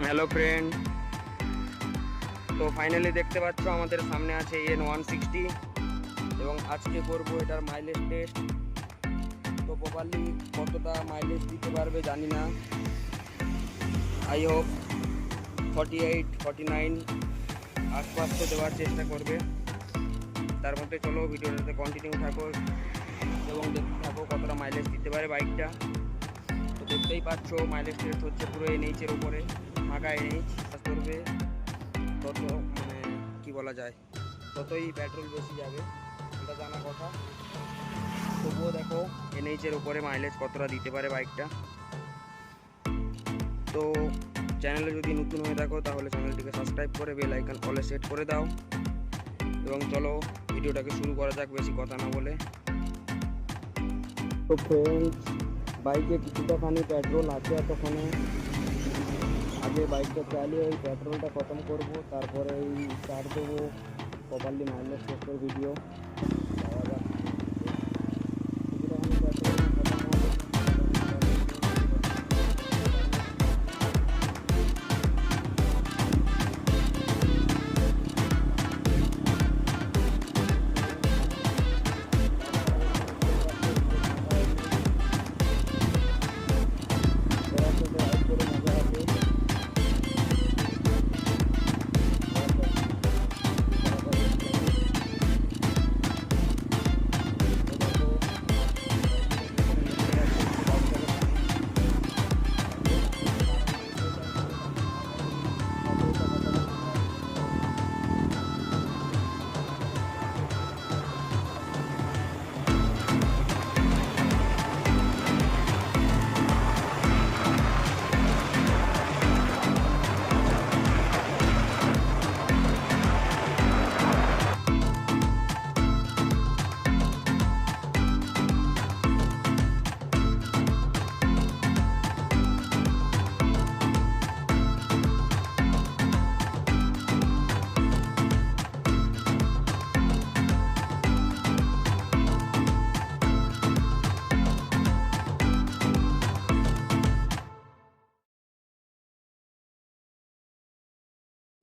Hello friend, তো finally দেখতে পাচ্ছ আমাদের সামনে আছে N160 এবং আজকে করব এটার মাইলেজ টেস্ট। তো প্রপারলি কতটা মাইলেজ দিতে পারবে জানি না, আই হোপ 48-49 আশপাশ তো দেওয়ার চেষ্টা করবে। তার মধ্যে চলো ভিডিওটাতে কন্টিনিউ থাকো এবং দেখতে থাকো কতটা মাইলেজ দিতে পারে বাইকটা। তো দেখতেই পাচ্ছ মাইলেজ টেস্ট হচ্ছে পুরো NH-এর উপরে, ফাঁকা NH করবে তত কি বলা যায়, ততই পেট্রোল বেশি যাবে, এটা জানা কথা। তবুও দেখো NH-এর উপরে মাইলেজ কতটা দিতে পারে বাইকটা। তো চ্যানেলে যদি নতুন হয়ে থাকো তাহলে চ্যানেলটিকে সাবস্ক্রাইব করে বেল আইকন অলে সেট করে দাও এবং চলো ভিডিওটাকে শুরু করা যাক বেশি কথা না বলে। তো ফ্রেন্ডস, বাইকে কিছুটাখানি পেট্রোল আছে এতক্ষণে। আগে বাইকটা চালিয়ে ওই পেট্রোলটা খতম করব, তারপরে এই স্টার্ট দেবো, প্রপারলি মাইলেজ টেস্টের ভিডিও পাওয়া যাক। কিছুটাখানি পেট্রোল খতম হবে।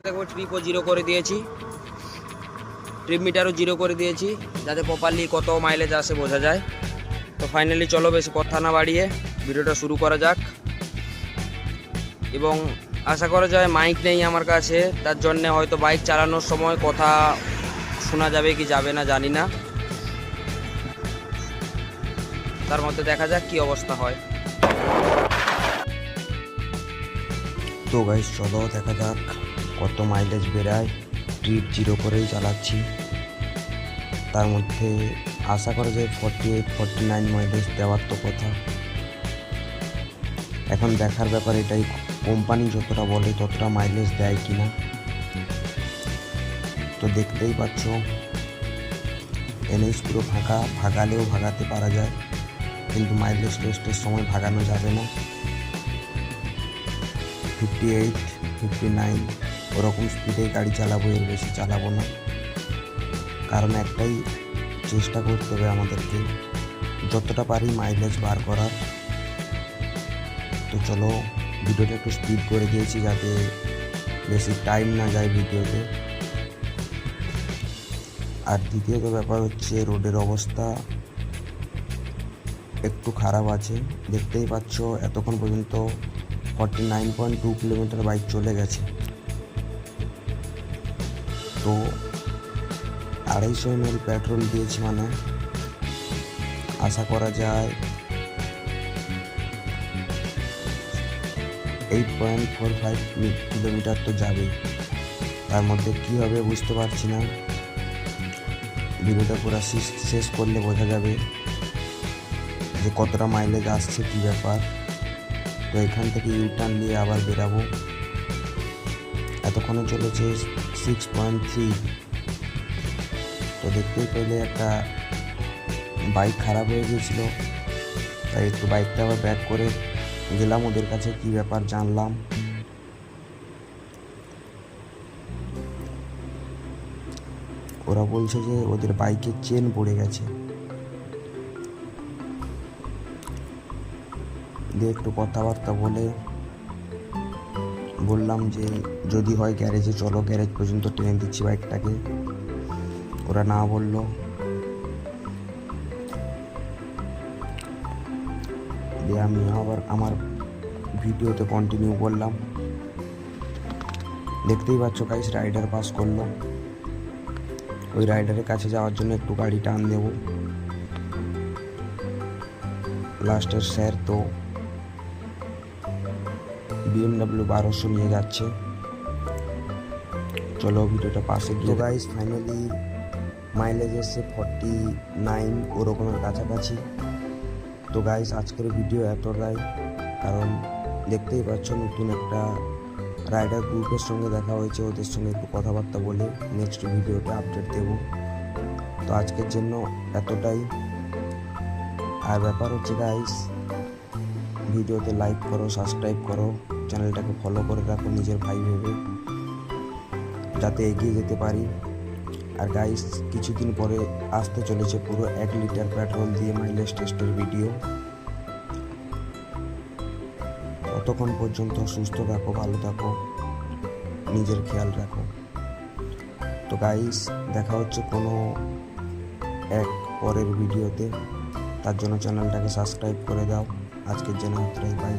দেখো ট্রিপও জিরো করে দিয়েছি, ট্রিপ মিটারও জিরো করে দিয়েছি যাতে প্রপারলি কত মাইলেজ আসে বোঝা যায়। তো ফাইনালি চলো বেশি কথা না বাড়িয়ে ভিডিওটা শুরু করা যাক। এবং আশা করা যায় মাইক নেই আমার কাছে, তার জন্যে হয়তো বাইক চালানোর সময় কথা শোনা যাবে কি যাবে না জানি না। তার মধ্যে দেখা যাক কি অবস্থা হয়। তো গাইস চলো দেখা যাক কত মাইলেজ বেরায়। ট্রিপ জিরো করেই চালাচ্ছি, তার মধ্যে আশা করা যায় 48-49 মাইলেজ দেওয়ার তো কথা। এখন দেখার ব্যাপার এটাই, কোম্পানি যতটা বলে ততটা মাইলেজ দেয় কিনা। তো দেখতেই পাচ্ছ NH পুরো ফাঁকা, ভাগালেও ভাগাতে পারা যায় কিন্তু মাইলেজ টেস্টের সময় ভাগানো যাবে না। 58-59 ওরকম স্পিডে গাড়ি চালাবো, এর বেশি চালাবো না, কারণ একটাই চেষ্টা করতে হবে আমাদেরকে যতটা পারি মাইলেজ বার করার। তো চলো ভিডিওটা একটু স্পিড করে দিয়েছি যাতে বেশি টাইম না যায় ভিডিওতে। আর দ্বিতীয়ত ব্যাপার হচ্ছে রোডের অবস্থা একটু খারাপ আছে, দেখতেই পাচ্ছ এতক্ষণ পর্যন্ত 49.2 কিলোমিটার বাইক চলে গেছে। তো 250 ml পেট্রোল দিয়েছি, মানে আশা করা যায় 8.45 কিলোমিটার তো যাবেই। তার মধ্যে কী হবে বুঝতে পারছি না, ভিডিওটা পুরো শেষ করলে বোঝা যাবে যে কতটা মাইলেজ আসছে, কী ব্যাপার। তো এখান থেকে ইউটার্ন নিয়ে আবার বেরাবো। এতক্ষণে চলেছে 6.3। তো দেখতেই পেলে একটা বাইক খারাপ হয়ে গিয়েছিল, তাই একটু বাইকটা আবার ব্যাক করে গেলাম ওদের কাছে, কি ব্যাপার জানলাম। ওরা বলছে যে ওদের বাইকের চেন পড়ে গেছে। দিয়ে একটু কথাবার্তা বলে বললাম যে যদি হয় গ্যারেজে চলো, গ্যারেজ পর্যন্ত টেনে দিচ্ছি বাইকটাকে। ওরা না বললো। দিয়ে আমি আবার আমার ভিডিওতে কন্টিনিউ করলাম। দেখতেই পাচ্ছ গাইস, রাইডার পাস করলো। ওই রাইডারের কাছে যাওয়ার জন্য একটু গাড়ি টান দেবো। লাস্টের স্যার তো BMW 1200 নিয়ে যাচ্ছে। চলো ভিডিওটা পাশে গিয়ে গাইস, ফাইনালি মাইলেজ এসছে 49 ওরকমের কাছাকাছি। তো গাইস আজকের ভিডিও এতটাই, কারণ দেখতেই পাচ্ছ নতুন একটা রাইডার গ্রুপের সঙ্গে দেখা হয়েছে, ওদের সঙ্গে একটু কথাবার্তা বলে নেক্সট ভিডিওতে আপডেট দেব। তো আজকের জন্য এতটাই। আর ব্যাপার হচ্ছে গাইস, ভিডিওতে লাইক করো, সাবস্ক্রাইব করো, চ্যানেলটাকে ফলো করে রাখো নিজের ভাই ভেবে, যাতে এগিয়ে যেতে পারি। আর গাইস কিছুদিন পরে আসতে চলেছে পুরো 1 লিটার পেট্রোল দিয়ে মাইলেজ টেস্টের ভিডিও। ততক্ষণ পর্যন্ত সুস্থ থাকো, ভালো থাকো, নিজের খেয়াল রাখো। তো গাইস দেখা হচ্ছে কোনো এক পরের ভিডিওতে। তার জন্য চ্যানেলটাকে সাবস্ক্রাইব করে দাও। আজকের জন্য বাই বাই।